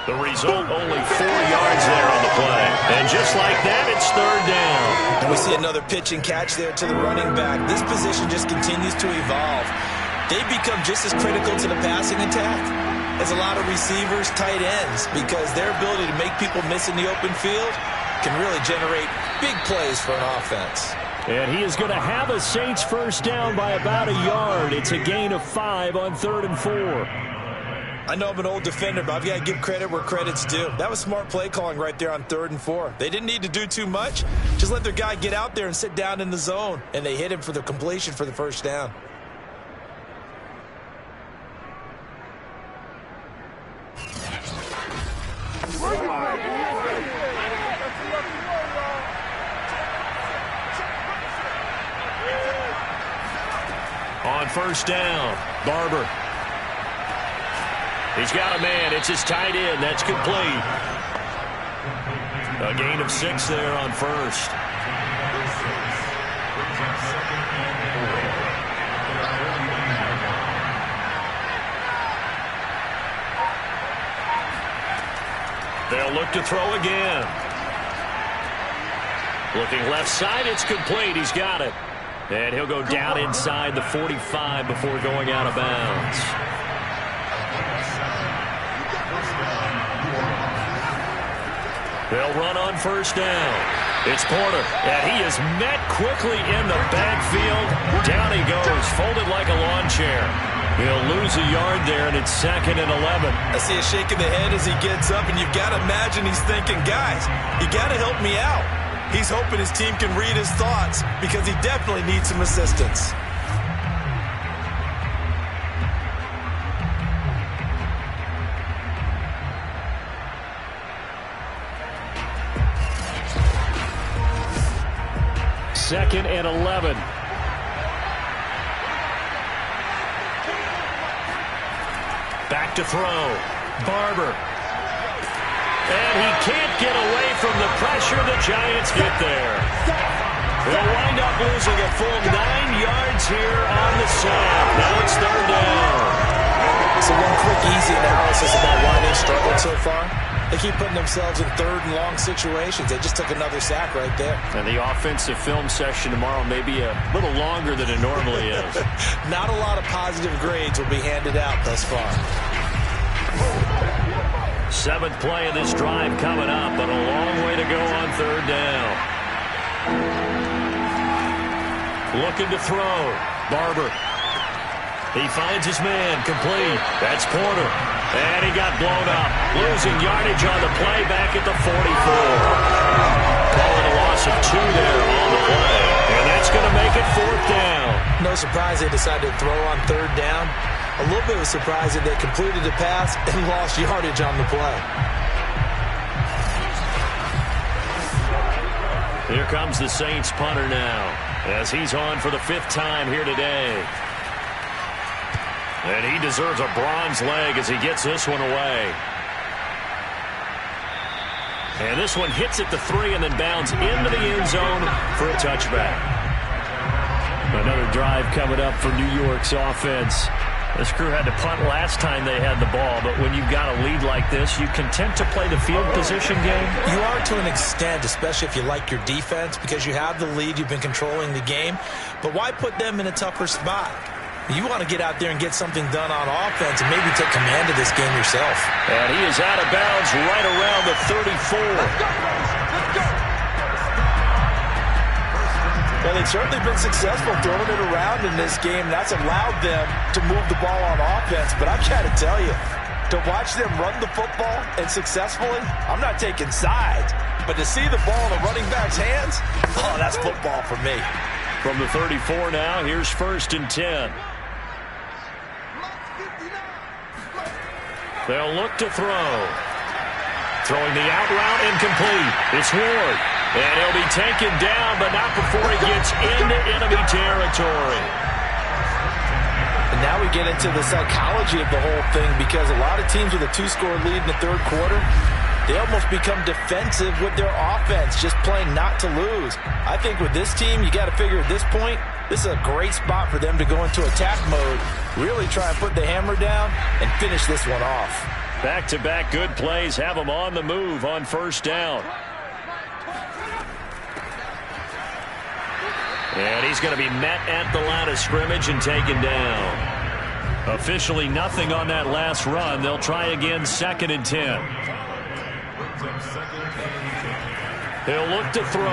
The result, only 4 yards there on the play. And just like that, it's 3rd down. And we see another pitch and catch there to the running back. This position just continues to evolve. They become just as critical to the passing attack as a lot of receivers, tight ends, because their ability to make people miss in the open field can really generate big plays for an offense. And he is going to have a Saints 1st down by about a yard. It's a gain of 5 on 3rd and 4. I know I'm an old defender, but I've got to give credit where credit's due. That was smart play calling right there on 3rd and 4. They didn't need to do too much. Just let their guy get out there and sit down in the zone. And they hit him for the completion for the 1st down. On 1st down, Barber. He's got a man. It's his tight end. That's complete. A gain of 6 there on 1st. They'll look to throw again. Looking left side. It's complete. He's got it. And he'll go down inside the 45 before going out of bounds. They'll run on 1st down. It's Porter, and he is met quickly in the backfield. Down he goes, folded like a lawn chair. He'll lose a yard there, and it's 2nd and 11. I see a shake of the head as he gets up, and you've got to imagine he's thinking, guys, you got to help me out. He's hoping his team can read his thoughts because he definitely needs some assistance. Second and 11. Back to throw. Barber. And he can't get away from the pressure. The Giants get there. They'll wind up losing a full 9 yards here on the snap. Now it's 3rd down. So one quick, easy analysis about why they struggled so far. They keep putting themselves in 3rd and long situations. They just took another sack right there. And the offensive film session tomorrow may be a little longer than it normally is. Not a lot of positive grades will be handed out thus far. 7th play of this drive coming up, but a long way to go on 3rd down. Looking to throw. Barber. He finds his man. Complete. That's Porter. And he got blown up. Losing yardage on the play back at the 44. Calling a loss of 2 there on the play. And that's going to make it 4th down. No surprise they decided to throw on 3rd down. A little bit of a surprise that they completed the pass and lost yardage on the play. Here comes the Saints punter now, as he's on for the 5th time here today. And he deserves a bronze leg as he gets this one away. And this one hits at the 3 and then bounds into the end zone for a touchback. Another drive coming up for New York's offense. This crew had to punt last time they had the ball, but when you've got a lead like this, you content to play the field position game? You are to an extent, especially if you like your defense, because you have the lead, you've been controlling the game. But why put them in a tougher spot? You want to get out there and get something done on offense and maybe take command of this game yourself. And he is out of bounds right around the 34. Well, they've certainly been successful throwing it around in this game. That's allowed them to move the ball on offense. But I've got to tell you, to watch them run the football and successfully, I'm not taking sides. But to see the ball in the running back's hands, oh, that's football for me. From the 34 now, here's 1st and 10. They'll look to throw. Throwing the out route incomplete. It's Ward. And he'll be taken down, but not before he gets into enemy territory. And now we get into the psychology of the whole thing, because a lot of teams with a 2-score lead in the 3rd quarter, they almost become defensive with their offense, just playing not to lose. I think with this team, you got to figure at this point, this is a great spot for them to go into attack mode, really try and put the hammer down and finish this one off. Back-to-back good plays have them on the move on 1st down. And he's going to be met at the line of scrimmage and taken down. Officially nothing on that last run. They'll try again 2nd and 10. He'll look to throw.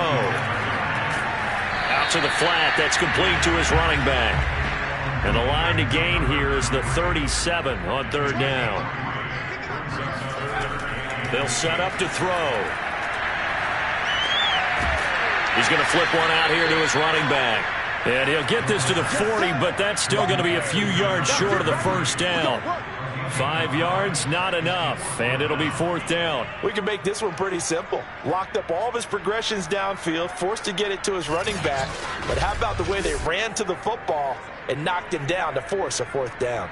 Out to the flat. That's complete to his running back. And the line to gain here is the 37 on 3rd down. They'll set up to throw. He's going to flip one out here to his running back. And he'll get this to the 40, but that's still going to be a few yards short of the 1st down. 5 yards, not enough, and it'll be 4th down. We can make this one pretty simple. Locked up all of his progressions downfield, forced to get it to his running back. But how about the way they ran to the football and knocked him down to force a 4th down?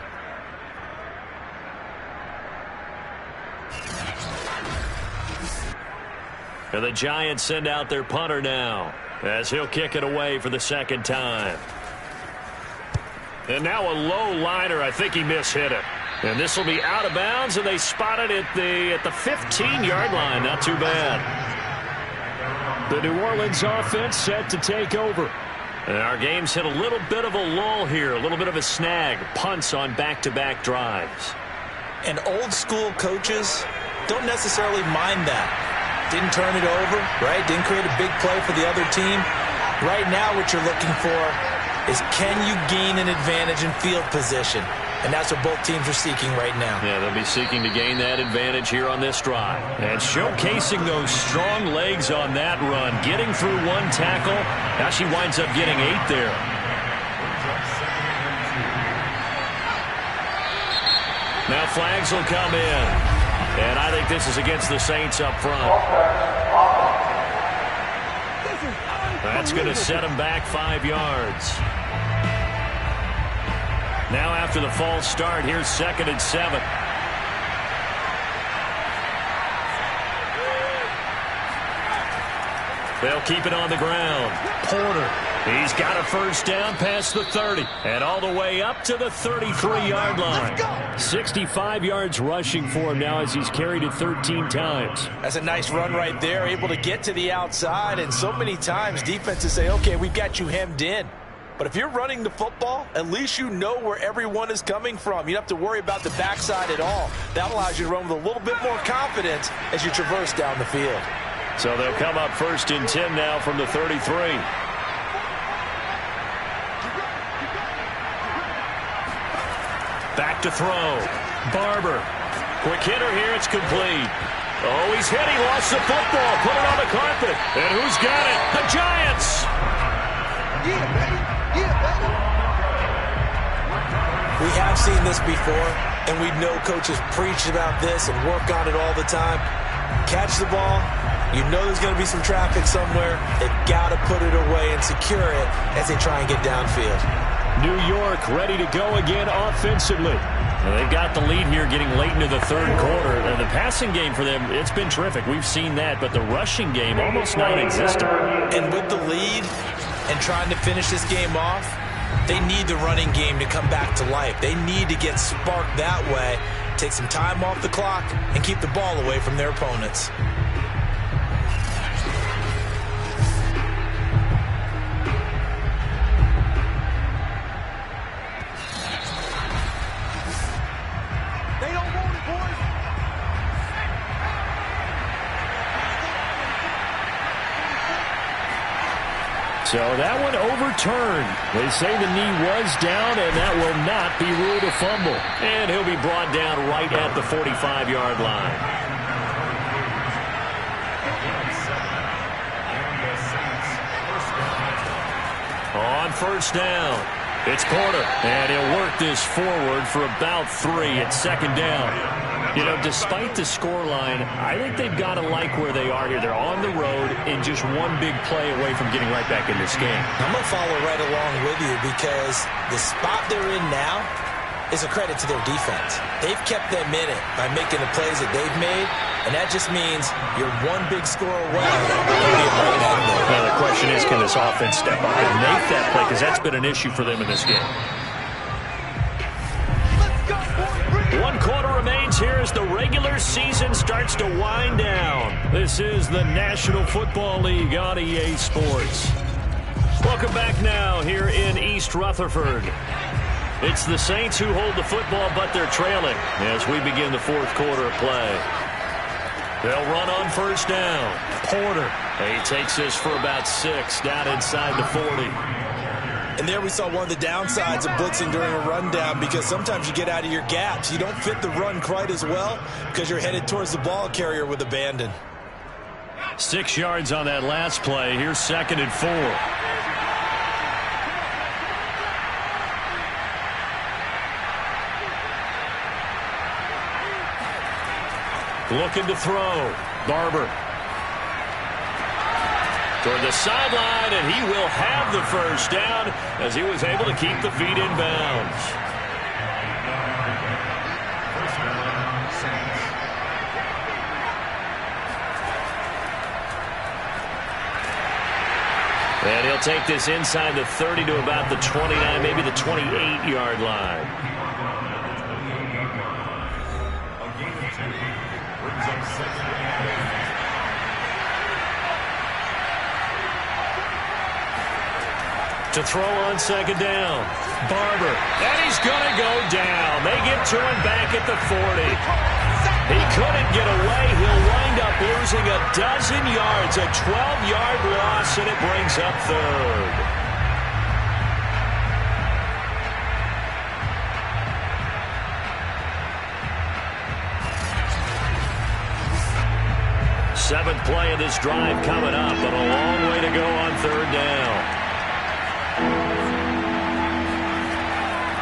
And the Giants send out their punter now, as he'll kick it away for the 2nd time. And now a low liner. I think he mishit it. And this will be out of bounds, and they spot it at the 15-yard line. Not too bad. The New Orleans offense set to take over. And our game's hit a little bit of a lull here, a little bit of a snag. Punts on back-to-back drives. And old-school coaches don't necessarily mind that. Didn't turn it over, right? Didn't create a big play for the other team. Right now what you're looking for is, can you gain an advantage in field position? And that's what both teams are seeking right now. Yeah, they'll be seeking to gain that advantage here on this drive. And showcasing those strong legs on that run. Getting through 1 tackle. Now she winds up getting 8 there. Now flags will come in. And I think this is against the Saints up front. That's going to set them back 5 yards. Now after the false start, here's 2nd and 7. They'll keep it on the ground. Porter. He's got a 1st down past the 30 and all the way up to the 33-yard line. 65 yards rushing for him now as he's carried it 13 times. That's a nice run right there, able to get to the outside. And so many times defenses say, okay, we've got you hemmed in. But if you're running the football, at least you know where everyone is coming from. You don't have to worry about the backside at all. That allows you to run with a little bit more confidence as you traverse down the field. So they'll come up 1st and 10 now from the 33. Back to throw. Barber. Quick hitter here. It's complete. Oh, he's hit. He lost the football. Put it on the carpet. And who's got it? The Giants. Yeah, baby. Yeah, baby. We have seen this before, and we know coaches preach about this and work on it all the time. Catch the ball. You know there's going to be some traffic somewhere. They've got to put it away and secure it as they try and get downfield. New York ready to go again offensively. Well, they've got the lead here getting late into the 3rd quarter. And the passing game for them, it's been terrific. We've seen that, but the rushing game almost non-existent. And with the lead and trying to finish this game off, they need the running game to come back to life. They need to get sparked that way, take some time off the clock, and keep the ball away from their opponents. They don't want it, boys. So that one overturned. They say the knee was down, and that will not be ruled a fumble. And he'll be brought down right at the 45-yard line. On 1st down, it's Porter, and he'll work this forward for about 3 at 2nd down. You know, despite the scoreline, I think they've got to like where they are here. They're on the road and just one big play away from getting right back in this game. I'm going to follow right along with you because the spot they're in now is a credit to their defense. They've kept them in it by making the plays that they've made, and that just means you're one big score away from being right at them. Now the question is, can this offense step up and make that play? Because that's been an issue for them in this game. 1 quarter remains here as the regular season starts to wind down. This is the National Football League on EA Sports. Welcome back now here in East Rutherford. It's the Saints who hold the football, but they're trailing as we begin the 4th quarter of play. They'll run on 1st down. Porter. He takes this for about 6 down inside the 40. And there we saw one of the downsides of blitzing during a rundown because sometimes you get out of your gaps. You don't fit the run quite as well because you're headed towards the ball carrier with abandon. 6 yards on that last play. Here's 2nd and 4. Looking to throw. Barber. Toward the sideline, and he will have the 1st down as he was able to keep the feet in bounds. And he'll take this inside the 30 to about the 29, maybe the 28-yard line. To throw on 2nd down. Barber. And he's going to go down. They get to him back at the 40. He couldn't get away. He'll wind up losing a dozen yards. A 12-yard loss, and it brings up 3rd. Seventh play of this drive coming up, but a long way to go on 3rd down.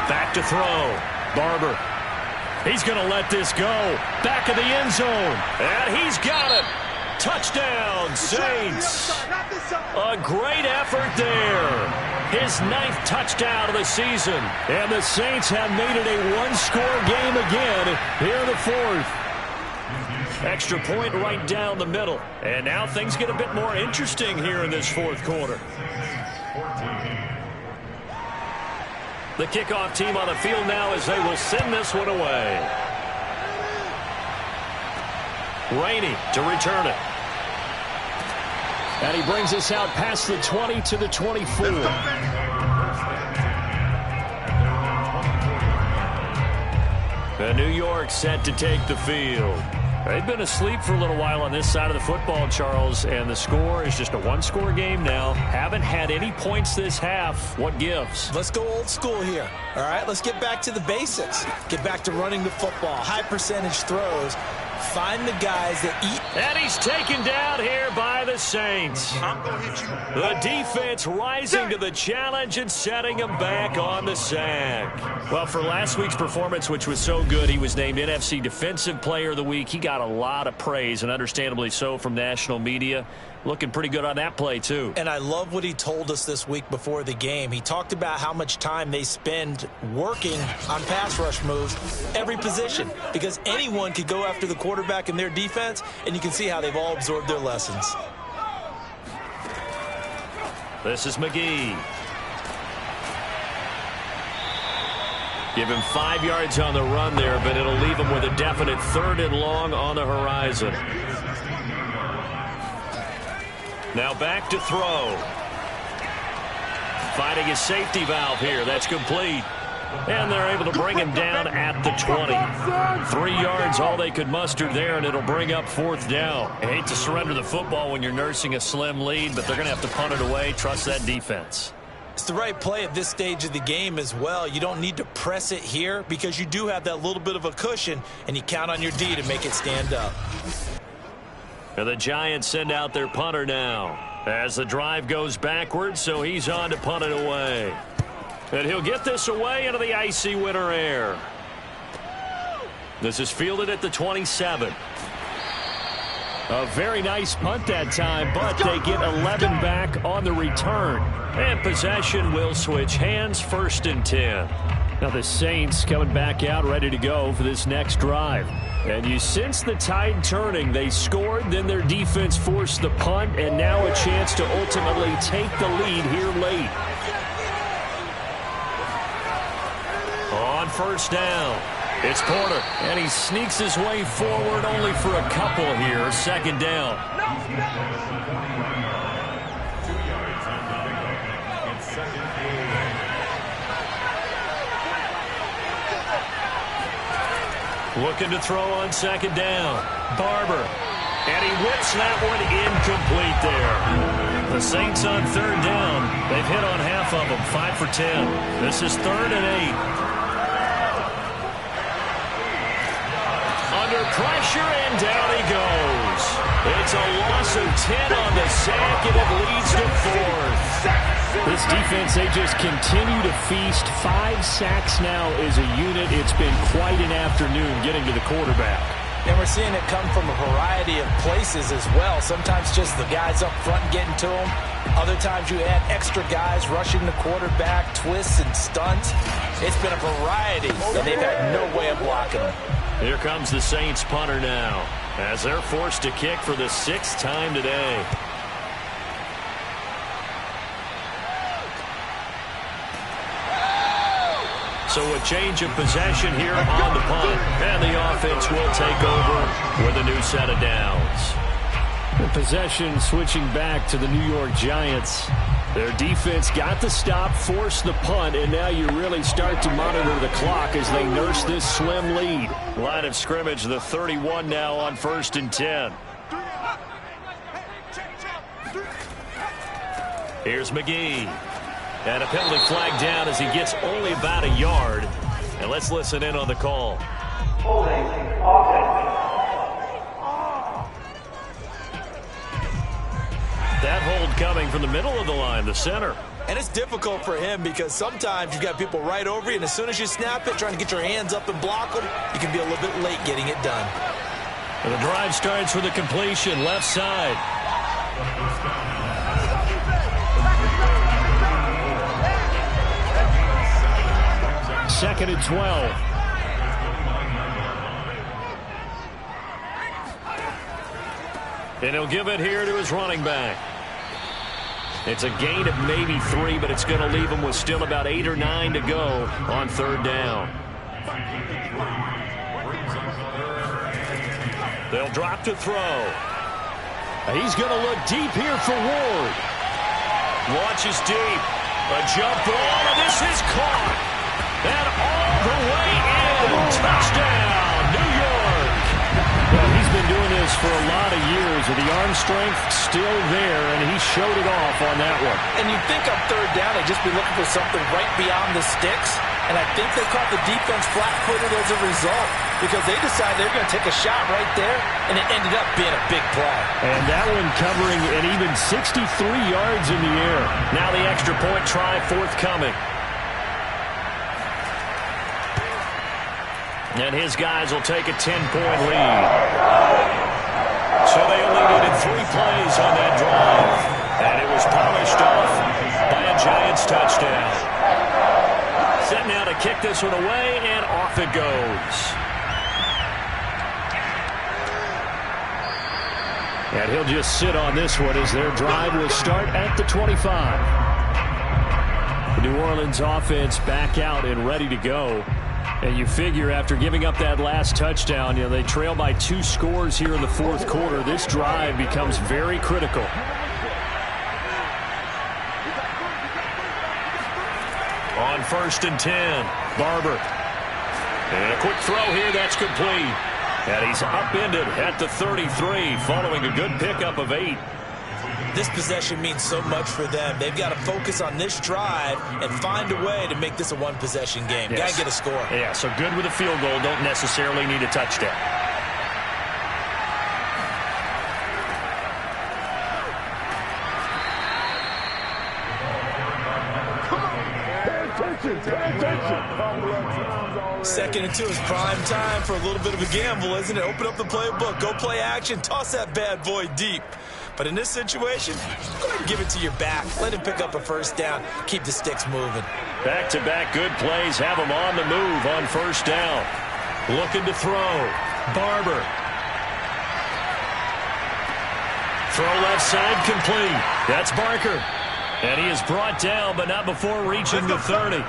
Back to throw. Barber. He's going to let this go. Back of the end zone. And he's got it. Touchdown, Saints. A great effort there. His 9th touchdown of the season. And the Saints have made it a one-score game again here in the 4th. Extra point right down the middle. And now things get a bit more interesting here in this 4th quarter. The kickoff team on the field now as they will send this one away. Rainey to return it. And he brings us out past the 20 to the 24. And New York set to take the field. They've been asleep for a little while on this side of the football, Charles, and the score is just a one-score game now. Haven't had any points this half. What gives? Let's go old school here. All right, let's get back to the basics. Get back to running the football, high percentage throws. Find the guys that eat. And he's taken down here by the Saints. I'm going to hit you. The defense rising to the challenge and setting him back on the sack. Well, for last week's performance, which was so good, he was named NFC Defensive Player of the Week. He got a lot of praise, and understandably so, from national media. Looking pretty good on that play, too. And I love what he told us this week before the game. He talked about how much time they spend working on pass rush moves, every position, because anyone could go after the quarterback in their defense, and you can see how they've all absorbed their lessons. This is McGee. Give him 5 yards on the run there, but it'll leave him with a definite 3rd and long on the horizon. Now back to throw. Finding his safety valve here. That's complete. And they're able to bring him down at the 20. 3 yards, all they could muster there, and it'll bring up 4th down. I hate to surrender the football when you're nursing a slim lead, but they're going to have to punt it away. Trust that defense. It's the right play at this stage of the game as well. You don't need to press it here because you do have that little bit of a cushion, and you count on your D to make it stand up. And the Giants send out their punter now as the drive goes backwards, so he's on to punt it away. And he'll get this away into the icy winter air. This is fielded at the 27. A very nice punt that time, but they get 11 back on the return. And possession will switch hands, 1st and 10. Now the Saints coming back out ready to go for this next drive. And you sense the tide turning. They scored, then their defense forced the punt, and now a chance to ultimately take the lead here late. On 1st down, it's Porter, and he sneaks his way forward only for a couple here. 2nd down. Looking to throw on 2nd down. Barber. And he whips that one incomplete there. The Saints on 3rd down. They've hit on half of them, 5 for 10. This is 3rd and 8. Under pressure, and down he goes. It's a loss of 10 on the sack, and it leads to 4th. This defense, they just continue to feast. 5 sacks now as a unit. It's been quite an afternoon getting to the quarterback. And we're seeing it come from a variety of places as well. Sometimes just the guys up front getting to them. Other times you add extra guys rushing the quarterback, twists and stunts. It's been a variety, and they've had no way of blocking them. Here comes the Saints punter now as they're forced to kick for the 6th time today. So a change of possession here on the punt. And the offense will take over with a new set of downs. The possession switching back to the New York Giants. Their defense got the stop, forced the punt, and now you really start to monitor the clock as they nurse this slim lead. Line of scrimmage, the 31 now on 1st and 10. Here's McGee. And a penalty flag down as he gets only about a yard. And let's listen in on the call. That hold coming from the middle of the line, the center. And it's difficult for him because sometimes you've got people right over you, and as soon as you snap it, trying to get your hands up and block them, you can be a little bit late getting it done. And the drive starts with a completion, left side. 2nd and 12. And he'll give it here to his running back. It's a gain of maybe 3, but it's going to leave him with still about 8 or 9 to go on 3rd down. They'll drop to throw. He's going to look deep here for Ward. Launches deep. A jump ball, and this is caught. And all the way in. Touchdown, New York. Well, he's been this for a lot of years, with the arm strength still there, and he showed it off on that one. And you'd think on third down they'd just be looking for something right beyond the sticks, and I think they caught the defense flat-footed as a result because they decided they're going to take a shot right there, and it ended up being a big play. And that one covering an even 63 yards in the air. Now the extra point try forthcoming. And his guys will take a 10-point lead. So they only needed 3 plays on that drive. And it was polished off by a Giants touchdown. Set now to kick this one away, and off it goes. And he'll just sit on this one as their drive will start at the 25. The New Orleans offense back out and ready to go. And you figure after giving up that last touchdown, they trail by 2 scores here in the fourth quarter. This drive becomes very critical. On 1st and 10, Barber. And a quick throw here, that's complete. And he's upended at the 33 following a good pickup of 8. This possession means so much for them. They've got to focus on this drive and find a way to make this a one-possession game. Yes. Got to get a score. Yeah, so good with a field goal. Don't necessarily need a touchdown. Second and 2 is prime time for a little bit of a gamble, isn't it? Open up the playbook, go play action, toss that bad boy deep. But in this situation, go ahead and give it to your back. Let him pick up a first down. Keep the sticks moving. Back-to-back good plays have him on the move on 1st down. Looking to throw. Barber. Throw left side complete. That's Barker. And he is brought down, but not before reaching the 30.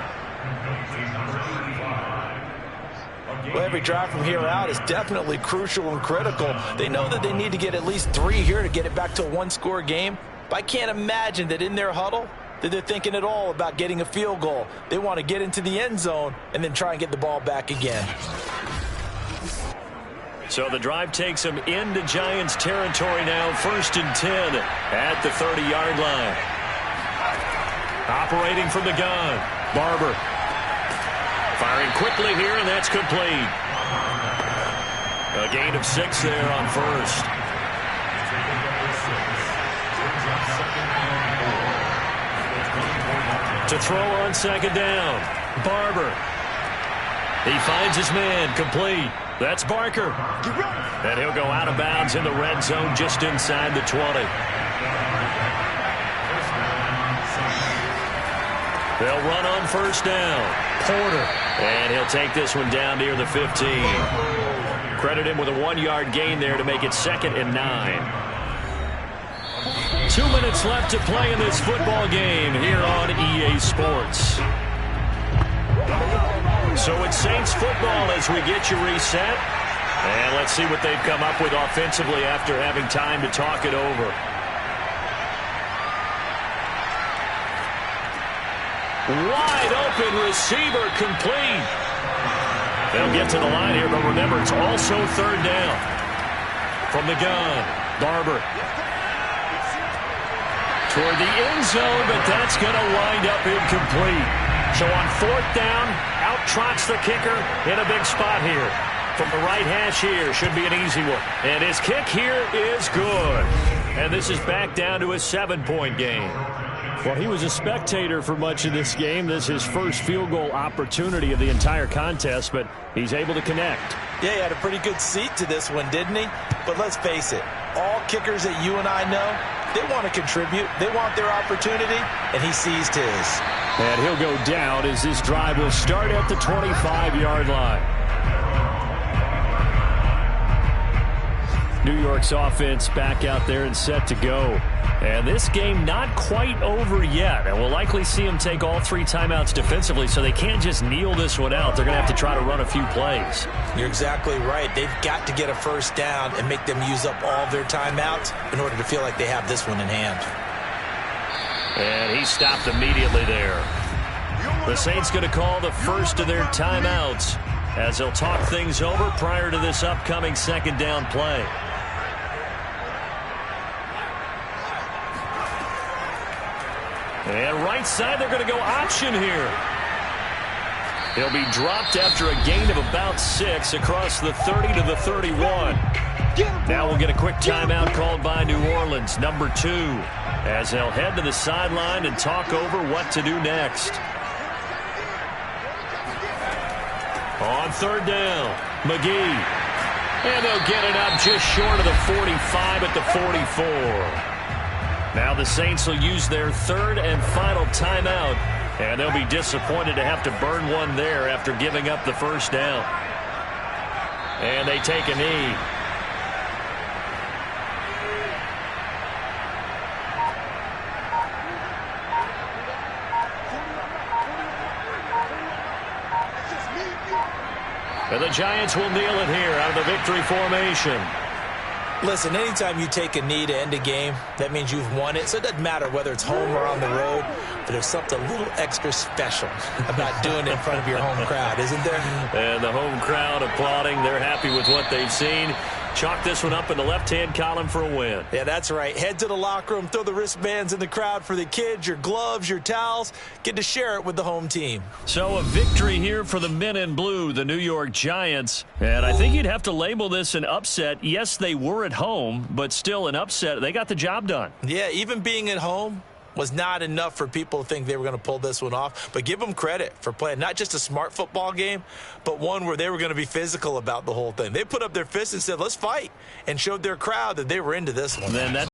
Well, every drive from here out is definitely crucial and critical. They know that they need to get at least 3 here to get it back to a one-score game. But I can't imagine that in their huddle that they're thinking at all about getting a field goal. They want to get into the end zone and then try and get the ball back again. So the drive takes them into Giants territory now. 1st and 10 at the 30-yard line. Operating from the gun, Barber. Firing quickly here, and that's complete. A gain of 6 there on 1st. To throw on 2nd down, Barber. He finds his man, complete. That's Barker. And he'll go out of bounds in the red zone just inside the 20. They'll run on 1st down. Porter. And he'll take this one down near the 15. Credit him with a 1-yard gain there to make it 2nd and 9. 2 minutes left to play in this football game here on EA Sports. So it's Saints football as we get you reset. And let's see what they've come up with offensively after having time to talk it over. Wide open receiver complete. They'll get to the line here, but remember, it's also 3rd down. From the gun, Barber. Toward the end zone, but that's going to wind up incomplete. So on 4th down, out trots the kicker in a big spot here. From the right hash here, should be an easy one. And his kick here is good. And this is back down to a 7-point game. Well, he was a spectator for much of this game. This is his first field goal opportunity of the entire contest, but he's able to connect. Yeah, he had a pretty good seat to this one, didn't he? But let's face it, all kickers that you and I know, they want to contribute. They want their opportunity, and he seized his. And he'll go down as this drive will start at the 25-yard line. New York's offense back out there and set to go. And this game not quite over yet. And we'll likely see them take all 3 timeouts defensively, so they can't just kneel this one out. They're going to have to try to run a few plays. You're exactly right. They've got to get a first down and make them use up all of their timeouts in order to feel like they have this one in hand. And he stopped immediately there. The Saints going to call the first of their timeouts as they'll talk things over prior to this upcoming 2nd down play. And right side, they're going to go option here. He'll be dropped after a gain of about 6 across the 30 to the 31. Now we'll get a quick timeout called by New Orleans, number 2, as they'll head to the sideline and talk over what to do next. On third down, McGee. And they'll get it up just short of the 45 at the 44. Now the Saints will use their third and final timeout, and they'll be disappointed to have to burn one there after giving up the first down. And they take a knee. And the Giants will kneel it here out of the victory formation. Listen, anytime you take a knee to end a game, that means you've won it. So it doesn't matter whether it's home or on the road, but there's something a little extra special about doing it in front of your home crowd, isn't there? And the home crowd applauding. They're happy with what they've seen. Chalk this one up in the left-hand column for a win. Yeah, that's right. Head to the locker room, throw the wristbands in the crowd for the kids, your gloves, your towels. Get to share it with the home team. So a victory here for the men in blue, the New York Giants. And I think you'd have to label this an upset. Yes, they were at home, but still an upset. They got the job done. Yeah, even being at home was not enough for people to think they were going to pull this one off. But give them credit for playing not just a smart football game, but one where they were going to be physical about the whole thing. They put up their fists and said, let's fight, and showed their crowd that they were into this one. Then that